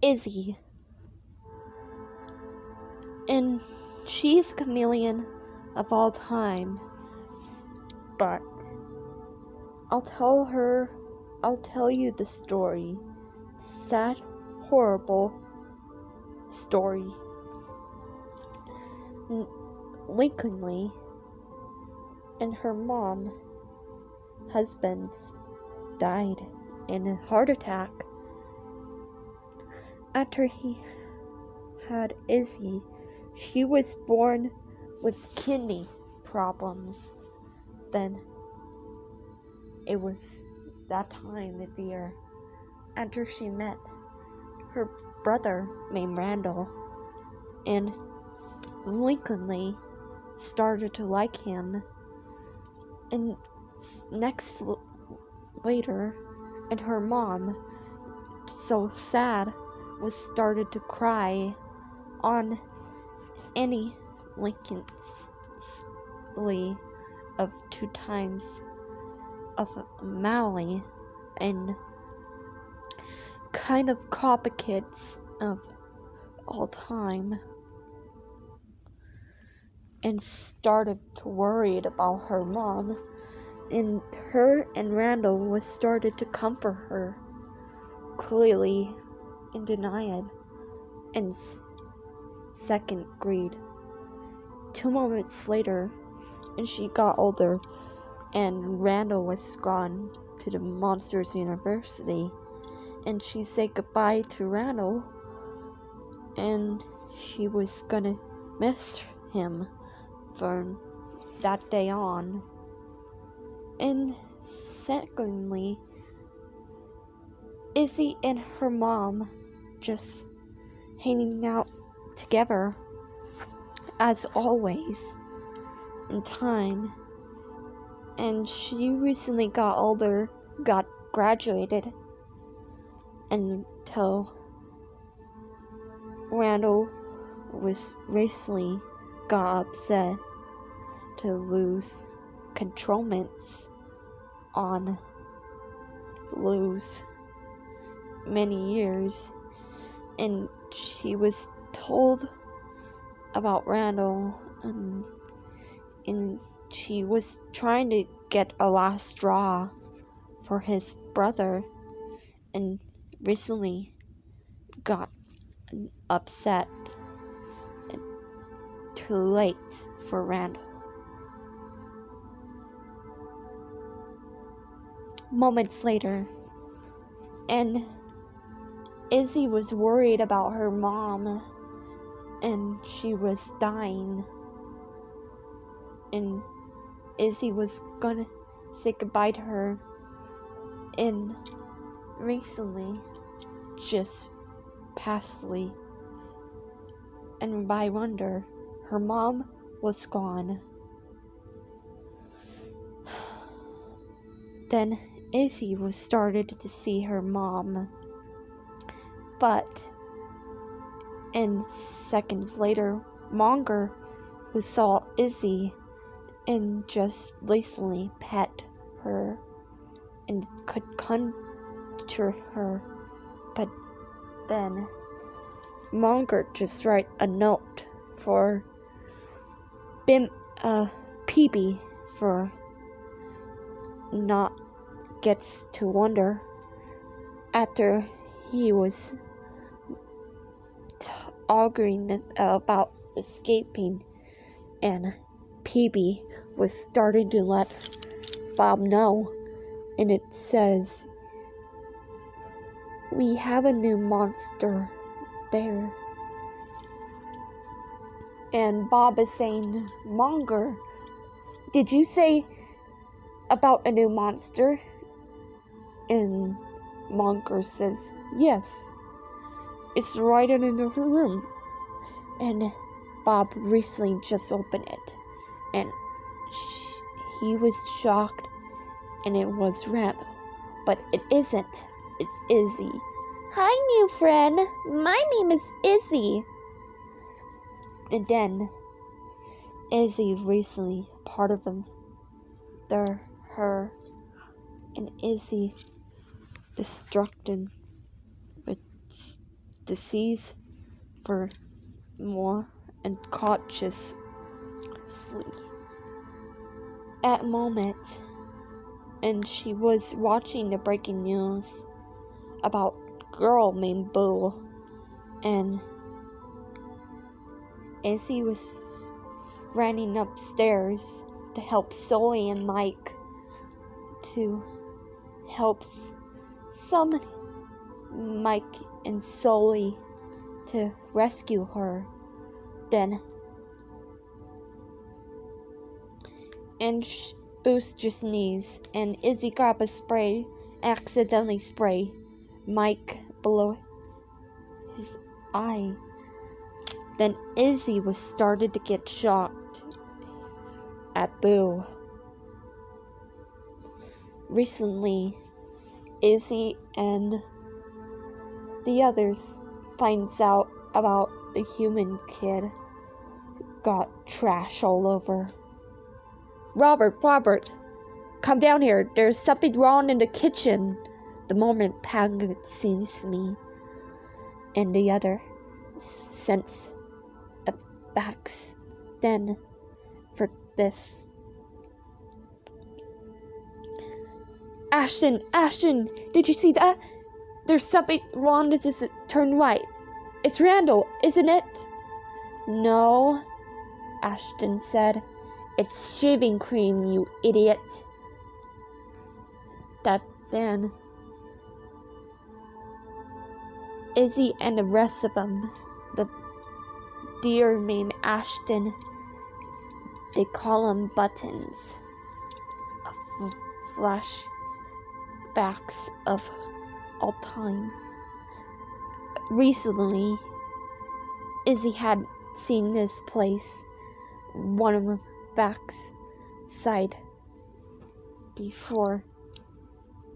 Izzy. And she's a chameleon of all time. But I'll tell you the story. Sad, horrible story. Lincoln Lee and her mom, husbands, died in a heart attack after he had Izzy. She was born with kidney problems. Then it was that time of year after she met her brother named Randall, and Lincoln Lee started to like him, and later, and her mom, so sad, was started to cry on any Lincoln Lee of 2 times of Mally, and kind of copycats of all time, and started to worried about her mom, and her and Randall was started to comfort her, clearly in denial, in 2nd grade. 2 moments later, and she got older, and Randall was gone to the Monsters University, and she said goodbye to Randall, and she was gonna miss him from that day on. And secondly, Izzy and her mom just hanging out together as always in time, and she recently got older, got graduated, until Randall was recently got upset to lose controlments on lose many years, and she was told about Randall, and she was trying to get a last straw for his brother, and recently got upset and too late for Randall. Moments later, and Izzy was worried about her mom, and she was dying, and Izzy was gonna say goodbye to her, and recently just passly, and by wonder, her mom was gone. Then Izzy was started to see her mom, but and seconds later, Monger, who saw Izzy and just recently pet her and could conjure her, but then Monger just write a note for PB for not gets to wonder after he was arguing about escaping, and PB was starting to let Bob know, and it says, "We have a new monster there." And Bob is saying, "Monger, did you say about a new monster?" And Monger says, "Yes, it's right in the room." And Bob recently just opened it, and he was shocked, and it was Randall, but it isn't. It's Izzy. "Hi, new friend. My name is Izzy." And then Izzy recently part of him, her, and Izzy destructed with to seize for more unconsciously. At a moment, and she was watching the breaking news about a girl named Boo, and Izzy was running upstairs to help Zoe and Mike to help summon Mike and Zoe to rescue her. Then and Boost just sneezed, and Izzy grabbed a spray, accidentally spray Mike below his eye. Then Izzy was started to get shocked at Boo. Recently, Izzy and the others finds out about the human kid got trash all over. Robert, come down here. There's something wrong in the kitchen. The moment Pang sees me, and the other sense a backs then for this. Ashton, did you see that? There's something wrong. This is turn right. It's Randall, isn't it? No, Ashton said. It's shaving cream, you idiot. That then, Izzy and the rest of them, the dear named Ashton, they call them buttons, flashbacks of all time. Recently, Izzy had seen this place, one of them backside before,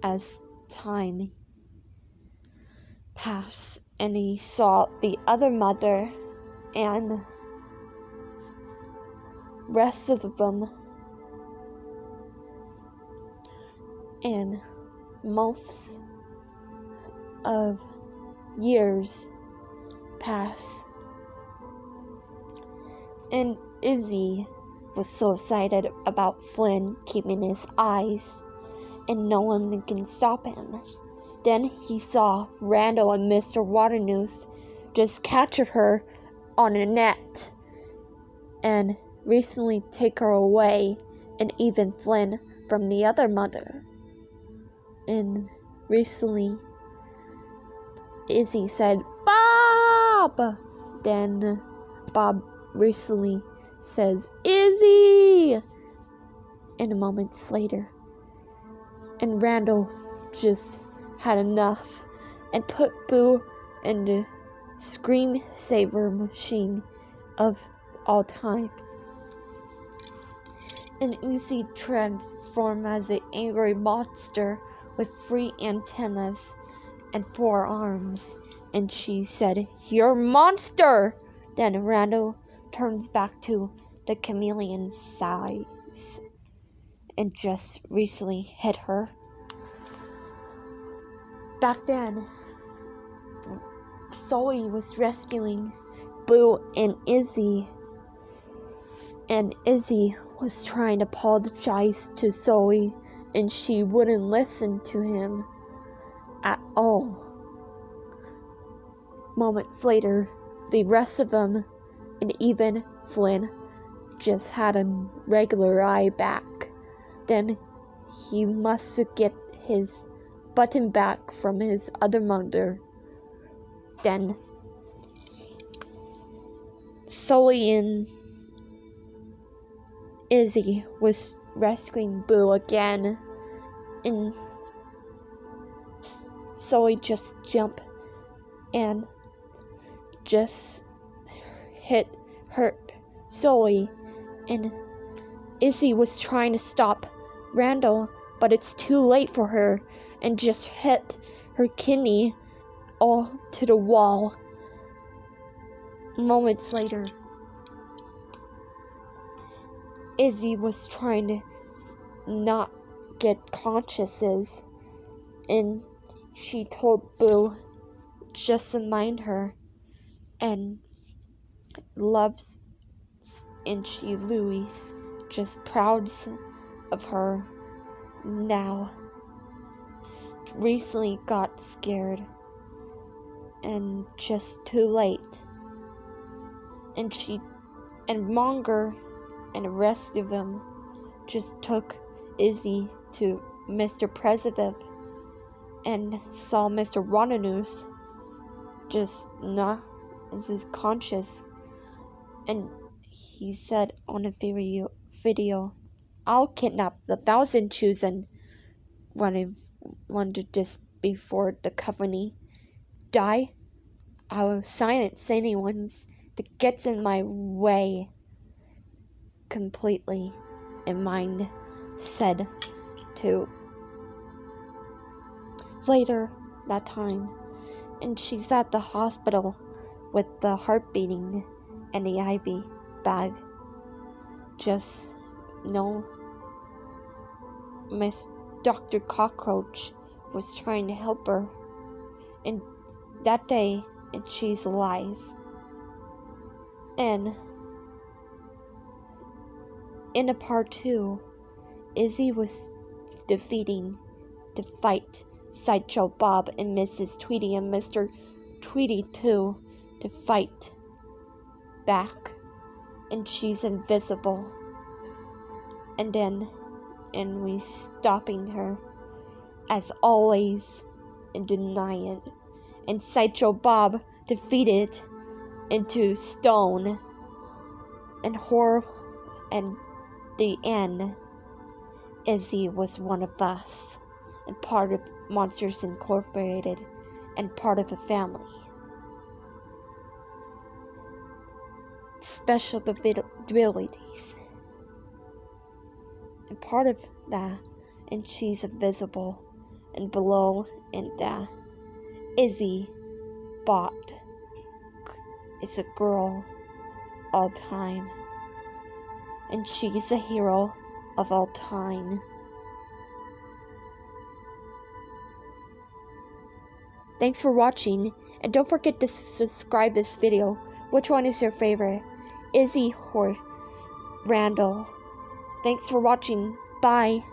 as time passed, and he saw the other mother and rest of them, and months of years pass, and Izzy was so excited about Flynn keeping his eyes, and no one can stop him. Then he saw Randall and Mr. Waternoose just captured her on a net, and recently take her away, and even Flynn from the other mother. And recently, Izzy said, Bob! Then Bob recently says, Izzy! And a moment later, and Randall just had enough and put Boo in the screensaver machine of all time. And Izzy transformed as an angry monster with 3 antennas and 4 arms, and she said, You're a monster! Then Randall turns back to the chameleon size and just recently hit her. Back then, Zoe was rescuing Boo and Izzy was trying to apologize to Zoe, and she wouldn't listen to him at all. Moments later, the rest of them, and even Flynn, just had a regular eye back. Then he must get his button back from his other mother. Then Zoe and Izzy was rescuing Boo again, and Zoe just jumped and just hurt Zoe, and Izzy was trying to stop Randall, but it's too late for her, and just hit her kidney all to the wall. Moments later, Izzy was trying to not get consciouses, and she told Boo just admired her and loves, and she Louise just proud of her now. Recently got scared and just too late, and Monger and the rest of them just took Izzy to Mr. President and saw Mr. Ronanus just not conscious, and he said on a video, I'll kidnap the 1,000 chosen wanted just before the company die. I will silence anyone that gets in my way completely, and Mind said to later that time, and she's at the hospital with the heart beating and the IV bag. Just no, Miss Dr. Cockroach was trying to help her, and that day, and she's alive. And in a part 2, Izzy was defeating to fight Sideshow Bob and Mrs. Tweety and Mr. Tweety too to fight back, and she's invisible. And we stopping her as always and denying, and Sideshow Bob defeated into stone and horror, and the end. Izzy was one of us and part of Monsters Incorporated and part of a family. Special abilities and part of that, and she's invisible, and below in that Izzy bought is a girl all time, and she's a hero of all time. Thanks for watching, and don't forget to subscribe this video. Which one is your favorite, Izzy or Randall? Thanks for watching. Bye.